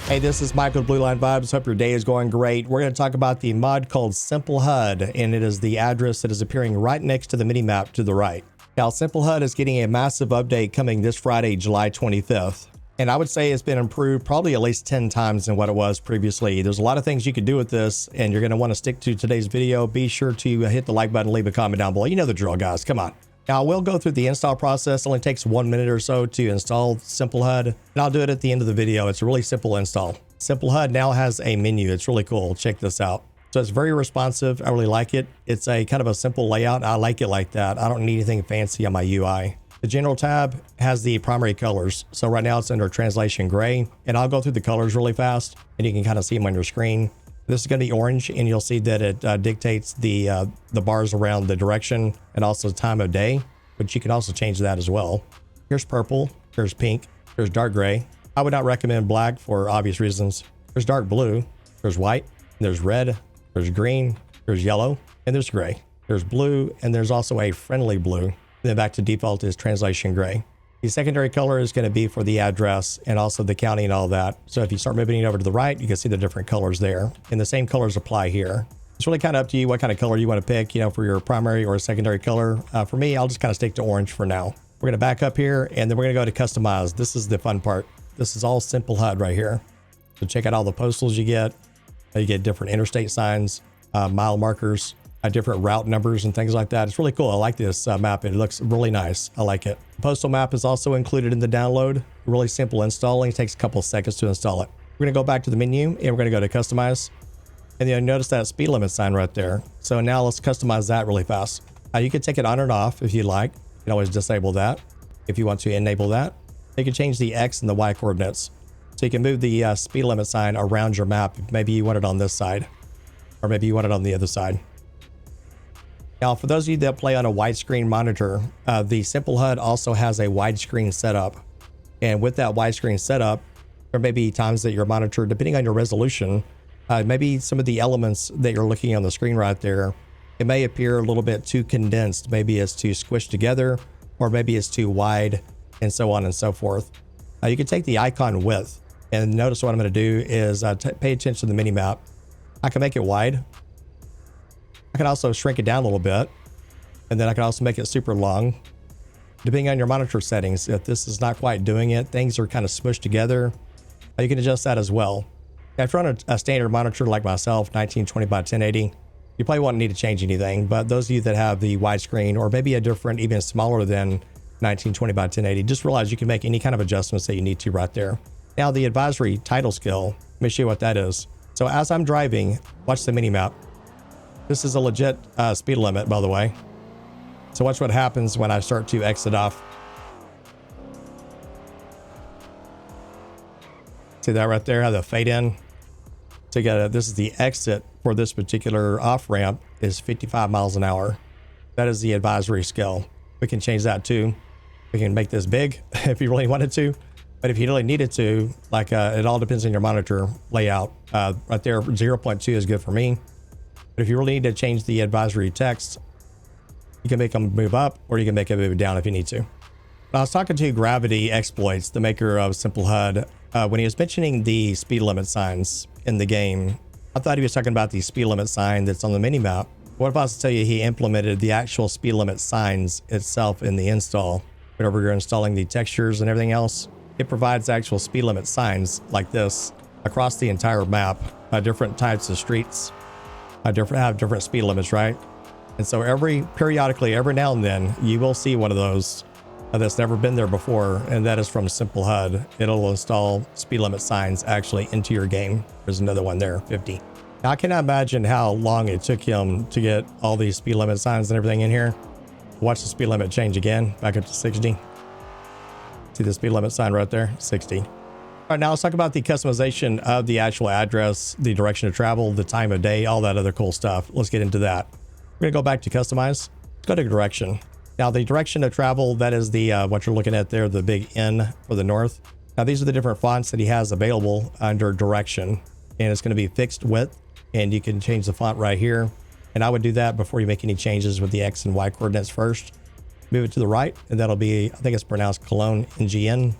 Hey, this is Michael with Blue Line Vibes. Hope your day is going great. We're going to talk about the mod called SimpleHud, and it is the address that is appearing right next to the mini-map to the right. Now, SimpleHud is getting a massive update coming this Friday, July 25th. And I would say it's been improved probably at least 10 times than what it was previously. There's a lot of things you could do with this, and you're going to want to stick to today's video. Be sure to hit the like button, leave a comment down below. You know the drill, guys. Come on. Now, we'll go through the install process. It only takes 1 minute or so to install SimpleHud, and I'll do it at the end of the video. It's a really simple install. SimpleHud now has a menu. It's really cool. Check this out. So it's very responsive. I really like it. It's a kind of a simple layout. I like it like that. I don't need anything fancy on my UI. The general tab has the primary colors. So right now it's under translation gray, and I'll go through the colors really fast and you can kind of see them on your screen. This is going to be orange, and you'll see that it dictates the bars around the direction and also time of day, but you can also change that as well. Here's purple, here's pink, here's dark gray. I would not recommend black for obvious reasons. There's dark blue, there's white, there's red, there's green, there's yellow, and there's gray. There's blue, and there's also a friendly blue. Then back to default is translation gray. The secondary color is going to be for the address and also the county and all that. So if you start moving it over to the right, you can see the different colors there, and the same colors apply here. It's really kind of up to you what kind of color you want to pick, for your primary or secondary color. For me, I'll just kind of stick to orange for now. We're going to back up here, and then we're going to go to customize. This is the fun part. This is all SimpleHud right here. So check out all the postals you get. You get different interstate signs, mile markers, different route numbers and things like that. It's really cool. I like this map. It looks really nice. I like it. The postal map is also included in the download. Really simple installing. It takes a couple of seconds to install it. We're going to go back to the menu, and we're going to go to customize. And then notice that speed limit sign right there. So now let's customize that really fast. You can take it on and off if you like. You can always disable that if you want to enable that. You can change the X and the Y coordinates. So you can move the speed limit sign around your map. Maybe you want it on this side, or maybe you want it on the other side. Now, for those of you that play on a widescreen monitor, the SimpleHud also has a widescreen setup. And with that widescreen setup, there may be times that your monitor, depending on your resolution, maybe some of the elements that you're looking on the screen right there, it may appear a little bit too condensed. Maybe it's too squished together, or maybe it's too wide, and so on and so forth. You can take the icon width, and notice what I'm going to do is pay attention to the mini map. I can make it wide. I can also shrink it down a little bit, and then I can also make it super long. Depending on your monitor settings, if this is not quite doing it, things are kind of smushed together, you can adjust that as well. If you're on a standard monitor like myself, 1920 by 1080, you probably won't need to change anything, but those of you that have the widescreen or maybe a different, even smaller than 1920 by 1080, just realize you can make any kind of adjustments that you need to right there. Now, the advisory title skill, let me show you what that is. So as I'm driving, watch the mini map. This is a legit speed limit, by the way. So watch what happens when I start to exit off. See that right there, how the fade in? So this is the exit for this particular off ramp is 55 miles an hour. That is the advisory skill. We can change that too. We can make this big if you really wanted to. But if you really needed to, like it all depends on your monitor layout. Right there, 0.2 is good for me. But if you really need to change the advisory text, you can make them move up, or you can make it move down if you need to. When I was talking to Gravity Exploits, the maker of SimpleHud, when he was mentioning the speed limit signs in the game, I thought he was talking about the speed limit sign that's on the mini map. What if I was to tell you he implemented the actual speed limit signs itself in the install? Whenever you're installing the textures and everything else, it provides actual speed limit signs like this across the entire map, different types of streets. Have different speed limits, right? And so periodically, every now and then, you will see one of those that's never been there before, and that is from SimpleHud. It'll install speed limit signs actually into your game. There's another one there, 50. Now, I cannot imagine how long it took him to get all these speed limit signs and everything in here. Watch the speed limit change again, back up to 60. See the speed limit sign right there, 60. All right, now let's talk about the customization of the actual address, the direction of travel, the time of day, all that other cool stuff. Let's get into that. We're gonna go back to customize. Let's go to direction. Now, the direction of travel, that is the what you're looking at there, the big N for the north. Now, these are the different fonts that he has available under direction, and it's gonna be fixed width, and you can change the font right here. And I would do that before you make any changes with the X and Y coordinates first. Move it to the right, and that'll be, I think it's pronounced Cologne NGN.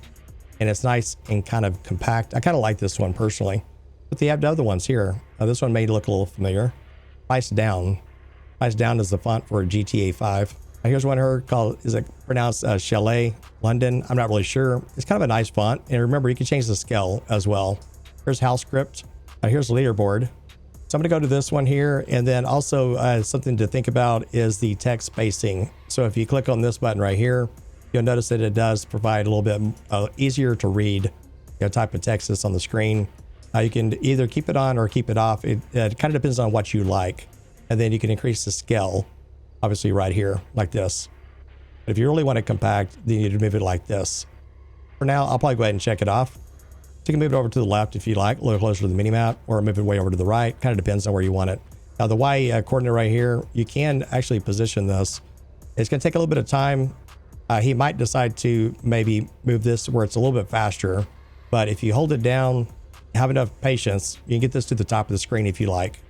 and it's nice and kind of compact. I kind of like this one personally, but they have the other ones here. This one may look a little familiar. Price Down. Price Down is the font for GTA 5. Here's one here called, is it pronounced Chalet London? I'm not really sure. It's kind of a nice font. And remember, you can change the scale as well. Here's House Script. Here's the leaderboard. So I'm gonna go to this one here. And then also something to think about is the text spacing. So if you click on this button right here, you'll notice that it does provide a little bit easier to read type of text that's on the screen. You can either keep it on or keep it off. It kind of depends on what you like. And then you can increase the scale, obviously right here, like this. But if you really want it compact, then you need to move it like this. For now, I'll probably go ahead and check it off. So you can move it over to the left if you like, a little closer to the mini map, or move it way over to the right. Kind of depends on where you want it. Now the Y coordinate right here, you can actually position this. It's gonna take a little bit of time. He might decide to maybe move this where it's a little bit faster, but if you hold it down, have enough patience, you can get this to the top of the screen if you like.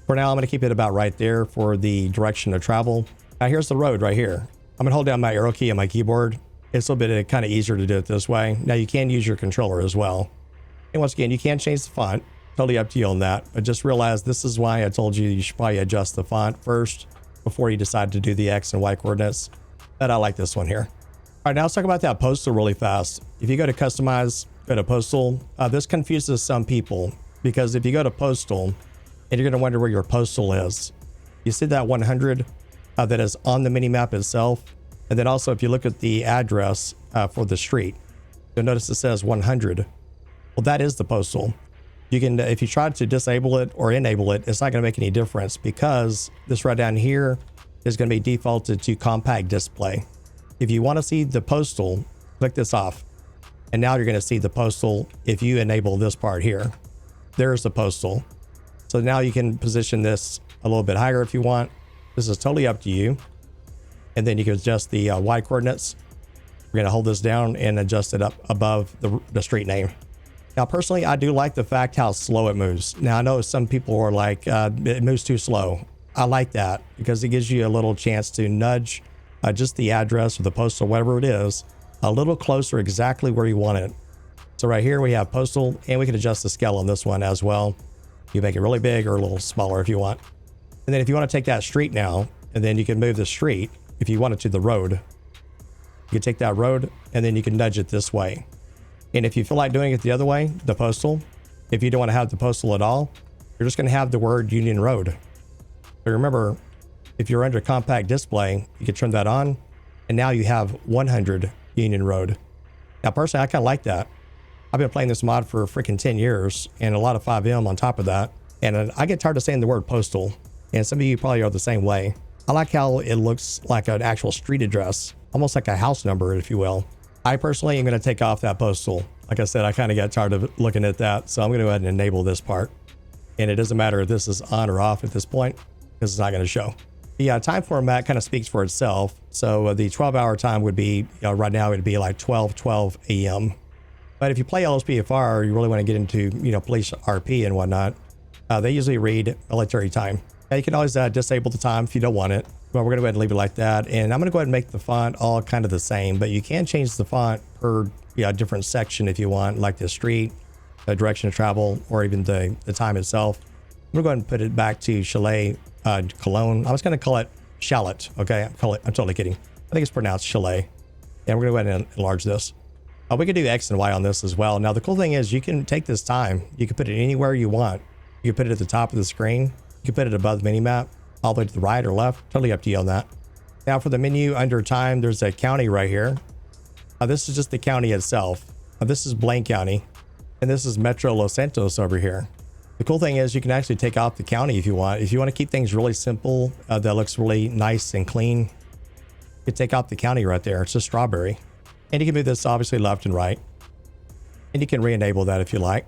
For now, I'm going to keep it about right there for the direction of travel. Now here's the road right here. I'm going to hold down my arrow key on my keyboard. It's a little bit kind of easier to do it this way. Now you can use your controller as well. And once again, you can change the font. Totally up to you on that. But just realize this is why I told you you should probably adjust the font first before you decide to do the X and Y coordinates. But I like this one here. All right, now let's talk about that postal really fast. If you go to customize, go to postal. This confuses some people because if you go to postal, and you're going to wonder where your postal is. You see that 100 that is on the mini map itself. And then also if you look at the address for the street, you'll notice it says 100. Well, that is the postal. You can, if you try to disable it or enable it, it's not going to make any difference because this right down here is going to be defaulted to compact display. If you want to see the postal, click this off. And now you're going to see the postal if you enable this part here. There's the postal. So now you can position this a little bit higher if you want. This is totally up to you. And then you can adjust the Y coordinates. We're going to hold this down and adjust it up above the street name. Now, personally, I do like the fact how slow it moves. Now, I know some people are like, it moves too slow. I like that because it gives you a little chance to nudge just the address or the postal, whatever it is, a little closer exactly where you want it. So right here we have postal, and we can adjust the scale on this one as well. You make it really big or a little smaller if you want. And then if you want to take that street now, and then you can move the street, if you want it to the road, you can take that road and then you can nudge it this way. And if you feel like doing it the other way, the postal, if you don't want to have the postal at all, you're just going to have the word Union Road. But remember, if you're under compact display, you can turn that on, and now you have 100 Union Road. Now, personally, I kind of like that. I've been playing this mod for freaking 10 years and a lot of 5M on top of that. And I get tired of saying the word postal. And some of you probably are the same way. I like how it looks like an actual street address, almost like a house number, if you will. I personally am going to take off that postal. Like I said, I kind of got tired of looking at that. So I'm going to go ahead and enable this part. And it doesn't matter if this is on or off at this point, because it's not going to show. The time format kind of speaks for itself. So the 12-hour time would be, right now it would be like 12 a.m. But if you play LSPDFR, you really want to get into, police RP and whatnot, they usually read military time. Now, you can always disable the time if you don't want it, but we're going to go ahead and leave it like that. And I'm going to go ahead and make the font all kind of the same, but you can change the font per different section if you want, like the street, the direction of travel, or even the time itself. I'm going to go ahead and put it back to Chalet Cologne. I was going to call it Shallot. Okay, I'm totally kidding. I think it's pronounced Chalet. And we're going to go ahead and enlarge this. We can do X and Y on this as well. Now, the cool thing is you can take this time. You can put it anywhere you want. You can put it at the top of the screen. You can put it above the mini map, all the way to the right or left. Totally up to you on that. Now, for the menu under time, there's a county right here. This is just the county itself. This is Blaine County, and this is Metro Los Santos over here. The cool thing is you can actually take off the county if you want. If you want to keep things really simple, that looks really nice and clean, you can take off the county right there. It's just Strawberry. And you can move this obviously left and right. And you can re-enable that if you like.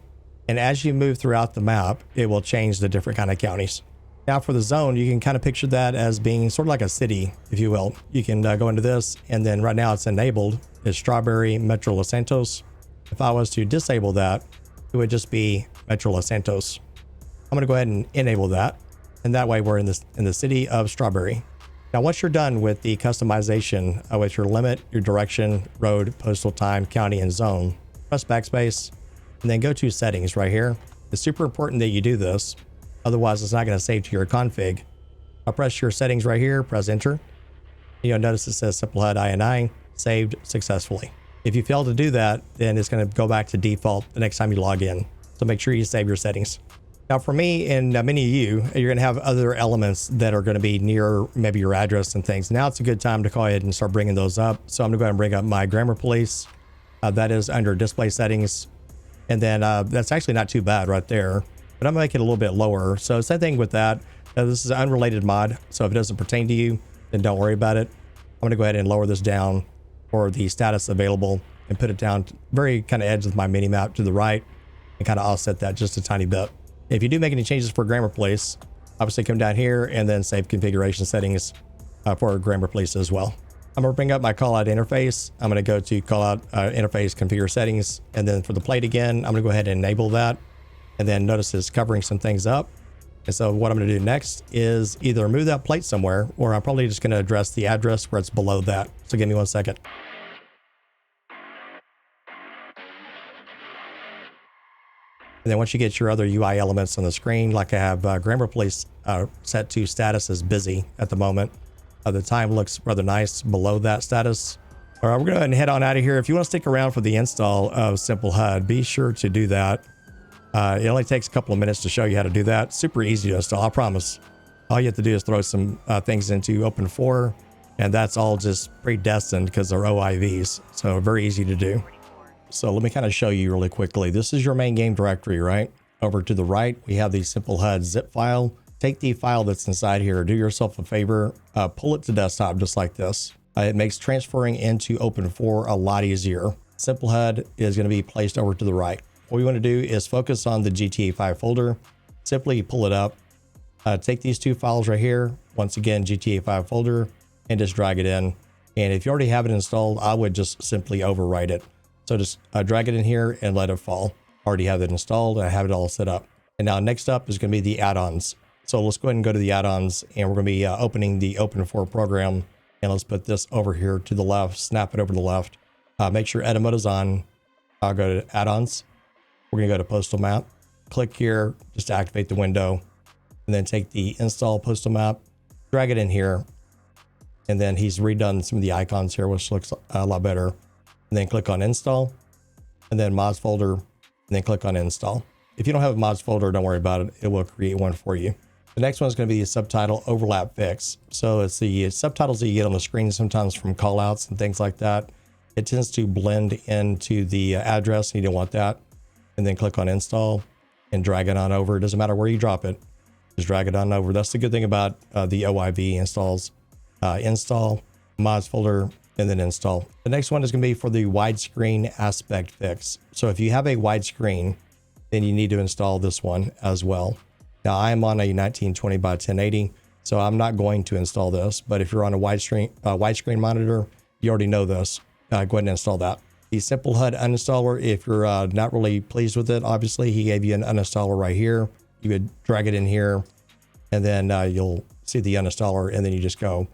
And as you move throughout the map, it will change the different kind of counties. Now for the zone, you can kind of picture that as being sort of like a city, if you will. You can go into this, and then right now it's enabled. It's Strawberry, Metro Los Santos. If I was to disable that, it would just be Metro Los Santos. I'm going to go ahead and enable that. And that way we're in the city of Strawberry. Now, once you're done with the customization with your limit, your direction, road, postal time, county, and zone, press backspace, and then go to settings right here. It's super important that you do this. Otherwise, it's not going to save to your config. I'll press your settings right here, press enter. You'll notice it says SimpleHud INI saved successfully. If you fail to do that, then it's going to go back to default the next time you log in. So make sure you save your settings. Now for me and many of you, you're going to have other elements that are going to be near maybe your address and things. Now it's a good time to go ahead and start bringing those up. So I'm going to go ahead and bring up my grammar police. That is under display settings. And then that's actually not too bad right there, but I'm going to make it a little bit lower. So same thing with that. This is an unrelated mod. So if it doesn't pertain to you, then don't worry about it. I'm going to go ahead and lower this down for the status available and put it down to very kind of edge of my mini map to the right and kind of offset that just a tiny bit. If you do make any changes for grammar police, obviously come down here and then save configuration settings for grammar police as well. I'm going to bring up my callout interface. I'm going to go to callout interface configure settings. And then for the plate again, I'm going to go ahead and enable that. And then notice it's covering some things up. And so what I'm going to do next is either move that plate somewhere, or I'm probably just going to address the address where it's below that. So give me 1 second. And then once you get your other UI elements on the screen, like I have grammar police set to status as busy at the moment. The time looks rather nice below that status. All right, we're going to head on out of here. If you want to stick around for the install of SimpleHud, be sure to do that. It only takes a couple of minutes to show you how to do that. Super easy to install, I promise. All you have to do is throw some things into Open4, and that's all just predestined because they're OIVs. So very easy to do. So let me kind of show you really quickly. This is your main game directory, right? Over to the right, we have the SimpleHud zip file. Take the file that's inside here, do yourself a favor, pull it to desktop just like this. It makes transferring into Open4 a lot easier. SimpleHud is going to be placed over to the right. What we want to do is focus on the GTA 5 folder. Simply pull it up. Take these two files right here. Once again, GTA 5 folder, and just drag it in. And if you already have it installed, I would just simply overwrite it. So just drag it in here and let it fall. Already have it installed. I have it all set up. And now next up is going to be the add-ons. So let's go ahead and go to the add-ons, and we're going to be opening the Open4 program. And let's put this over here to the left, snap it over to the left. Make sure edit mode is on. I'll go to add-ons. We're going to go to postal map. Click here just to activate the window, and then take the install postal map, drag it in here. And then he's redone some of the icons here, which looks a lot better. And then click on install, and then mods folder, and then click on install. If you don't have a mods folder, don't worry about it. It will create one for you. The next one is going to be a subtitle overlap fix. So it's the subtitles that you get on the screen sometimes from callouts and things like that. It tends to blend into the address, and you don't want that. And then click on install and drag it on over. It doesn't matter where you drop it. Just drag it on over. That's the good thing about the OIV installs. Install, mods folder, and then install. The next one is going to be for the widescreen aspect fix. So if you have a widescreen, then you need to install this one as well. Now I am on a 1920 by 1080, so I'm not going to install this. But if you're on a widescreen monitor, you already know this. Go ahead and install that. The SimpleHud uninstaller, if you're not really pleased with it, obviously he gave you an uninstaller right here. You would drag it in here, and then you'll see the uninstaller, and then you just go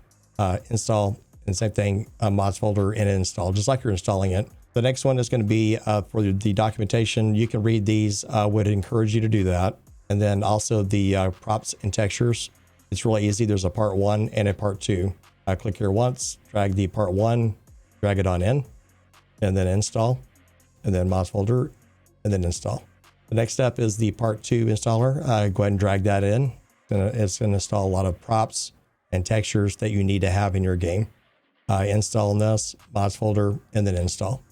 install, and same thing, mods folder and install, just like you're installing it. The next one is going to be for the documentation. You can read these. I would encourage you to do that. And then also the props and textures. It's really easy. There's a part 1 and a part 2. Click here once, drag the part 1, drag it on in, and then install, and then mods folder, and then install. The next step is the part 2 installer. Go ahead and drag that in. It's going to install a lot of props and textures that you need to have in your game. Install this, mods folder, and then install.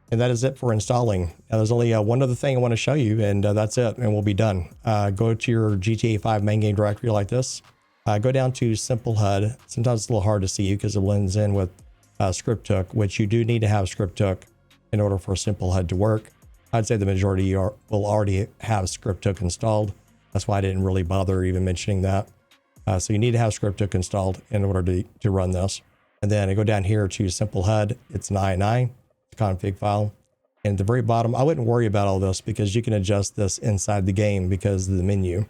And that is it for installing. Now, there's only one other thing I want to show you, and that's it, and we'll be done. Go to your GTA 5 main game directory like this. Go down to SimpleHud. Sometimes it's a little hard to see because it blends in with ScriptHook, which you do need to have ScriptHook in order for SimpleHud to work. I'd say the majority will already have ScriptHook installed. That's why I didn't really bother even mentioning that. So you need to have ScriptHook installed in order to run this. And then I go down here to SimpleHud. It's an INI config file. And at the very bottom, I wouldn't worry about all this because you can adjust this inside the game because of the menu.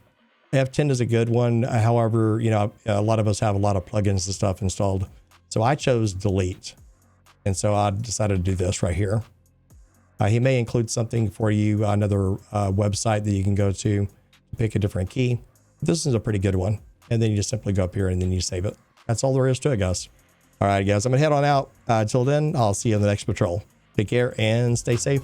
F10 is a good one. However, you know, a lot of us have a lot of plugins and stuff installed. So I chose delete. And so I decided to do this right here. He may include something for you, another website that you can go to pick a different key. This is a pretty good one. And then you just simply go up here and then you save it. That's all there is to it, guys. All right, guys, I'm gonna head on out. Till then, I'll see you on the next patrol. Take care and stay safe.